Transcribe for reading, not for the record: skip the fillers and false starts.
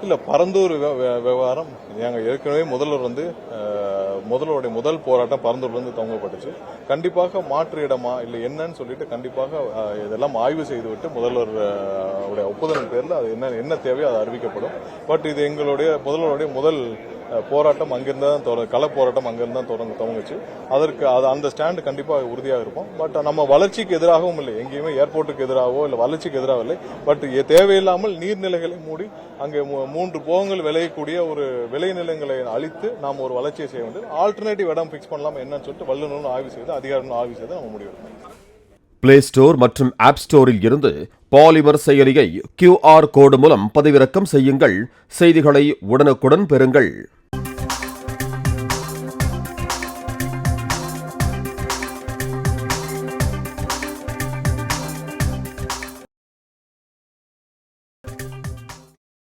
இல்லை, பரந்தூர் விவகாரம் நாங்கள் ஏற்கனவே முதல்வருடைய முதல் போராட்டம் பரந்தூர்லேருந்து துவங்கப்பட்டுச்சு. கண்டிப்பாக மாற்று இடமா இல்லை என்னன்னு சொல்லிட்டு கண்டிப்பாக இதெல்லாம் ஆய்வு செய்துவிட்டு முதல்வர் ஒப்புதலின் பேரில் அது என்ன தேவையோ அது அறிவிக்கப்படும். பட் இது முதல்வருடைய முதல் போராட்டம் அங்கிருந்து தான் கள போராட்டம் அங்கிருந்து தான் துவங்குச்சு. அதற்கு அந்த ஸ்டாண்டு கண்டிப்பாக உறுதியாக இருக்கும். பட் நம்ம வளர்ச்சிக்கு எதிராகவும் இல்லை, எங்கேயுமே ஏர்போர்ட்டுக்கு எதிராகவோ இல்லை வளர்ச்சிக்கு எதிராக இல்லை. பட் தேவையில்லாமல் நீர்நிலைகளை மூடி அங்கே 3 போகங்கள் விளையக்கூடிய ஒரு விளைநிலங்களை அழித்து நாம் ஒரு வளர்ச்சியை செய்ய வேண்டும். ஆல்டர்னேட்டிவ் இடம் பிக்ஸ் பண்ணலாமா என்னன்னு சொல்லிட்டு வல்லுநரும் ஆய்வு செய்து அதிகாரிகளும் ஆய்வு செய்து நம்ம முடிவெடுக்கணும். பிளே ஸ்டோர் மற்றும் ஆப் ஸ்டோரில் இருந்து பாலிமர் செயலியை QR கோடு மூலம் பதிவிறக்கம் செய்யுங்கள். செய்திகளை உடனுக்குடன் பெறுங்கள்.